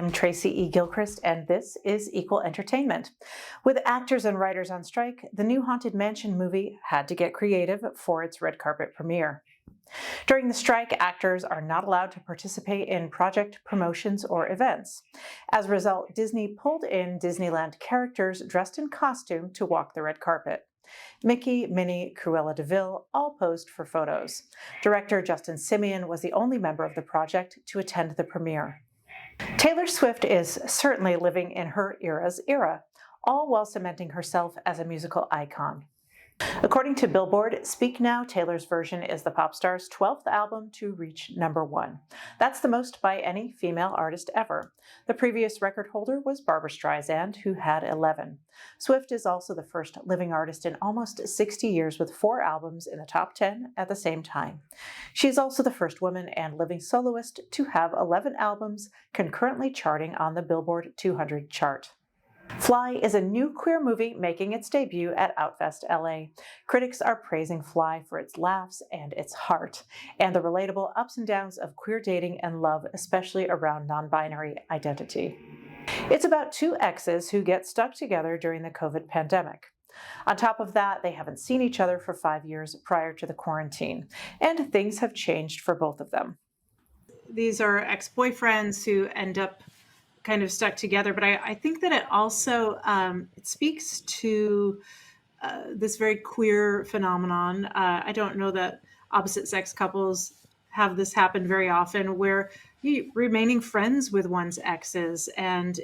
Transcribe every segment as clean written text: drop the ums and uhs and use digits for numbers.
I'm Tracy E. Gilchrist, and this is Equal Entertainment. With actors and writers on strike, the new Haunted Mansion movie had to get creative for its red carpet premiere. During the strike, actors are not allowed to participate in project promotions or events. As a result, Disney pulled in Disneyland characters dressed in costume to walk the red carpet. Mickey, Minnie, Cruella de Vil all posed for photos. Director Justin Simien was the only member of the project to attend the premiere. Taylor Swift is certainly living in her era's era, all while cementing herself as a musical icon. According to Billboard, Speak Now, Taylor's version is the pop star's 12th album to reach #1. That's the most by any female artist ever. The previous record holder was Barbra Streisand, who had 11. Swift is also the first living artist in almost 60 years with 4 albums in the top 10 at the same time. She is also the first woman and living soloist to have 11 albums concurrently charting on the Billboard 200 chart. F.L.Y is a new queer movie making its debut at Outfest, LA. Critics are praising F.L.Y for its laughs and its heart, and the relatable ups and downs of queer dating and love, especially around non-binary identity. It's about 2 exes who get stuck together during the COVID pandemic. On top of that, they haven't seen each other for 5 years prior to the quarantine, and things have changed for both of them. These are ex-boyfriends who end up kind of stuck together, but I think that it also it speaks to this very queer phenomenon. I don't know that opposite sex couples have this happen very often, where you remaining friends with one's exes, and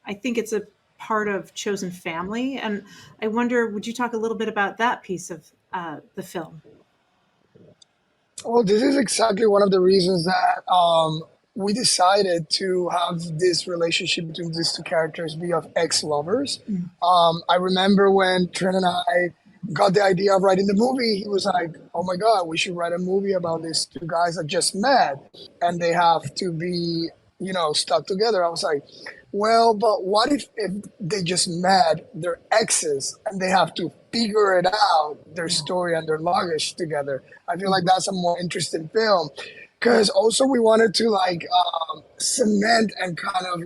I think it's a part of chosen family. And I wonder, would you talk a little bit about that piece of the film? Well, this is exactly one of the reasons that we decided to have this relationship between these 2 characters be of ex-lovers. I remember when Trent and I got the idea of writing the movie, he was like, oh my God, we should write a movie about these 2 guys that just met and they have to be, stuck together. I was like, well, but what if they just met their exes and they have to figure it out, their story and their luggage together? I feel like that's a more interesting film. Because also we wanted to cement and kind of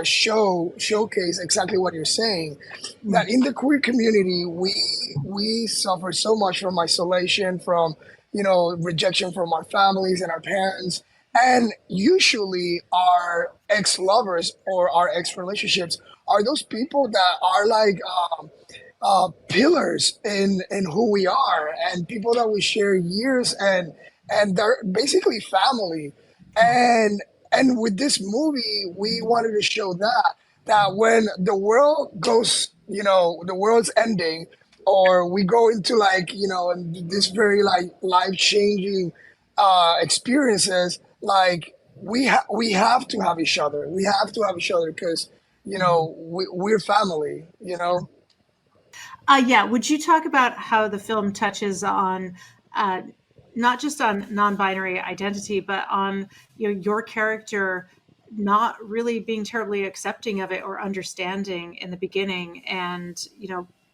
showcase exactly what you're saying, that in the queer community we suffer so much from isolation, from rejection from our families and our parents, and usually our ex-lovers or our ex-relationships are those people that are pillars in who we are, and people that we share years, and they're basically family. And with this movie, we wanted to show that when the world goes, the world's ending, or we go into this very life-changing experiences, we have to have each other. We have to have each other because we're family. Yeah. Would you talk about how the film touches on not just on non-binary identity, but on your character not really being terribly accepting of it or understanding in the beginning, and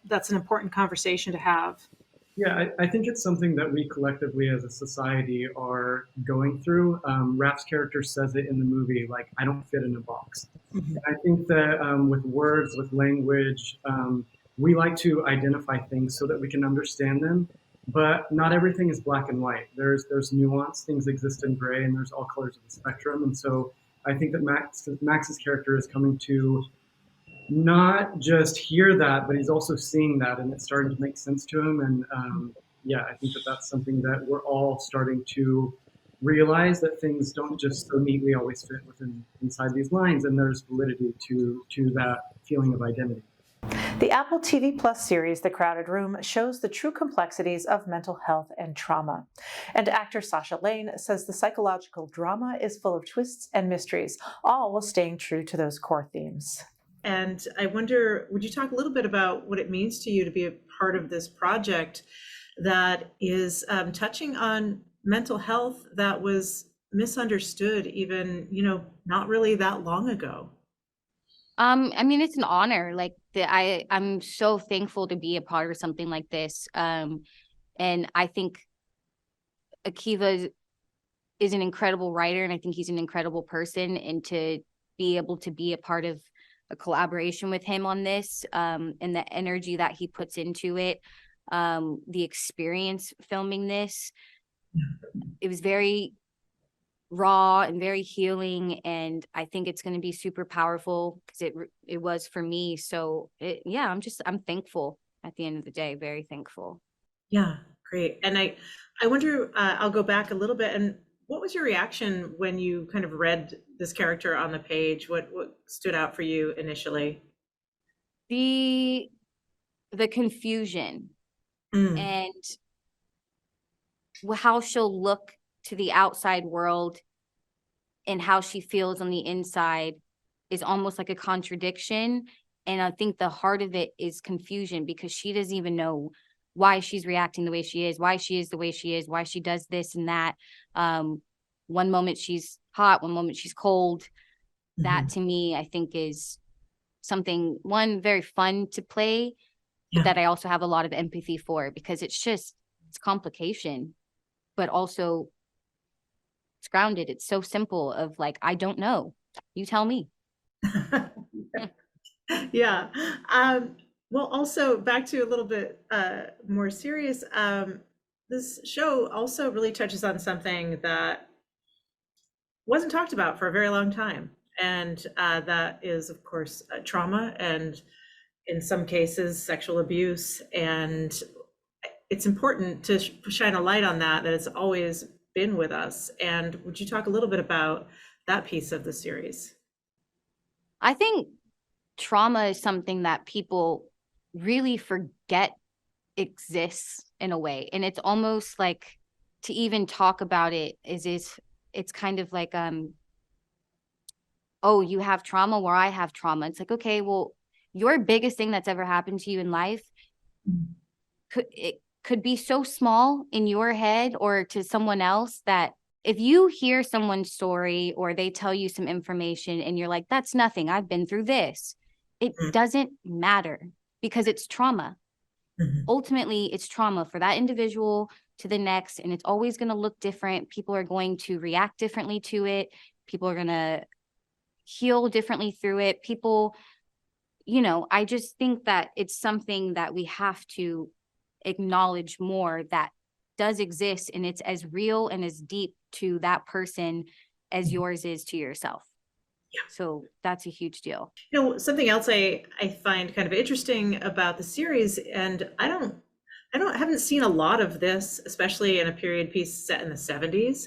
that's an important conversation to have. Yeah, I think it's something that we collectively as a society are going through. Raph's character says it in the movie, like, I don't fit in a box. Mm-hmm. I think that with words, with language, we like to identify things so that we can understand them. But not everything is black and white. There's nuance, things exist in gray, and there's all colors of the spectrum. And so I think that Max's character is coming to not just hear that, but he's also seeing that, and it's starting to make sense to him. And I think that that's something that we're all starting to realize, that things don't just so neatly always fit inside these lines, and there's validity to that feeling of identity. The Apple TV Plus series, The Crowded Room, shows the true complexities of mental health and trauma. And actor Sasha Lane says the psychological drama is full of twists and mysteries, all while staying true to those core themes. And I wonder, would you talk a little bit about what it means to you to be a part of this project that is touching on mental health that was misunderstood even, not really that long ago? I mean, it's an honor. I'm so thankful to be a part of something like this. And I think Akiva is an incredible writer, and I think he's an incredible person. And to be able to be a part of a collaboration with him on this, and the energy that he puts into it, the experience filming this. It was very raw and very healing, and I think it's going to be super powerful because it was for me. So I'm thankful at the end of the day, very thankful. Yeah, great. And I wonder, I'll go back a little bit. And what was your reaction when you kind of read this character on the page? What stood out for you initially? The confusion and how she'll look to the outside world and how she feels on the inside is almost like a contradiction. And I think the heart of it is confusion, because she doesn't even know why she's reacting the way she is, why she is the way she is, why she does this and that. One moment she's hot, one moment she's cold. That to me, I think, is something, one, very fun to play, but that I also have a lot of empathy for, because it's complication, but also it's grounded. It's so simple of like, I don't know. You tell me. Yeah. Well, also back to a little bit more serious. This show also really touches on something that wasn't talked about for a very long time. And that is, of course, trauma, and in some cases, sexual abuse. And it's important to shine a light on that it's always been with us. And would you talk a little bit about that piece of the series? I think trauma is something that people really forget exists in a way. And it's almost like, to even talk about it it's kind of like, oh, you have trauma, where I have trauma. It's like, okay, well, your biggest thing that's ever happened to you in life could be so small in your head or to someone else, that if you hear someone's story or they tell you some information and you're like, that's nothing, I've been through this, it doesn't matter, because it's trauma. Ultimately, it's trauma for that individual to the next, and it's always going to look different. People are going to react differently to it. People are going to heal differently through it. People, I just think that it's something that we have to acknowledge more, that does exist, and it's as real and as deep to that person as yours is to yourself. Yeah. So that's a huge deal. Something else I find kind of interesting about the series, and I haven't seen a lot of this, especially in a period piece set in the 70s.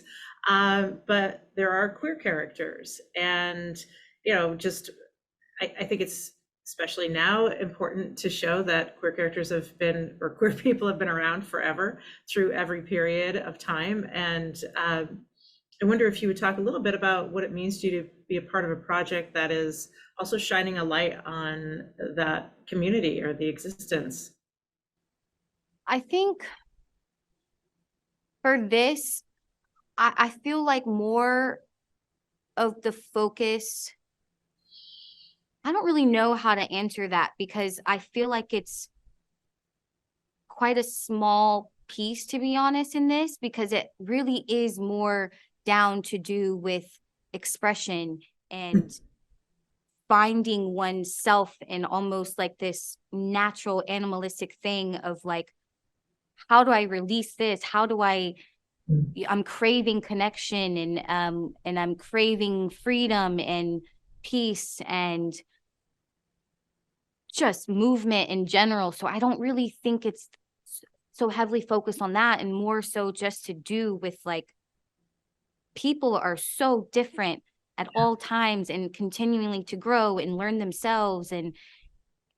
But there are queer characters, and I think it's especially now important to show that queer characters have been, or queer people have been around forever, through every period of time. And I wonder if you would talk a little bit about what it means to you to be a part of a project that is also shining a light on that community or the existence. I think for this, I feel like more of the focus, I don't really know how to answer that, because I feel like it's quite a small piece, to be honest, in this, because it really is more down to do with expression and finding oneself in almost like this natural animalistic thing of like, how do I release this? How do I'm craving connection, and I'm craving freedom and peace and just movement in general. So I don't really think it's so heavily focused on that, and more so just to do with like, people are so different at all times and continuing to grow and learn themselves, and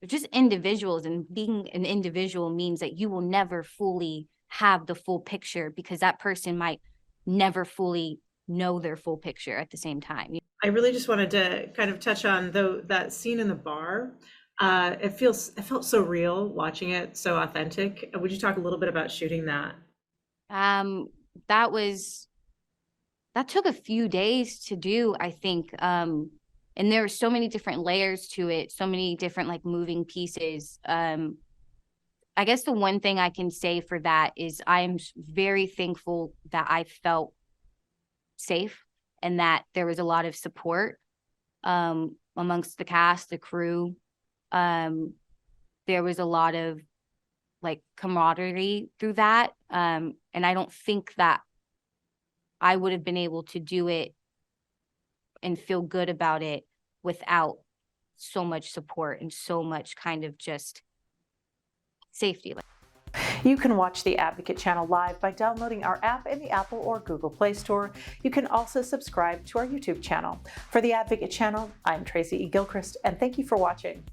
just individuals. And being an individual means that you will never fully have the full picture, because that person might never fully know their full picture at the same time. I really just wanted to kind of touch on that scene in the bar. It felt so real watching it, so authentic. Would you talk a little bit about shooting that? That took a few days to do, I think. And there were so many different layers to it, so many different like moving pieces. I guess the one thing I can say for that is I'm very thankful that I felt safe and that there was a lot of support. amongst the cast, the crew. There was a lot of like camaraderie through that. And I don't think that I would have been able to do it and feel good about it without so much support and so much kind of just safety. You can watch the Advocate channel live by downloading our app in the Apple or Google Play Store. You can also subscribe to our YouTube channel. For the Advocate channel, I'm Tracy E. Gilchrist, and thank you for watching.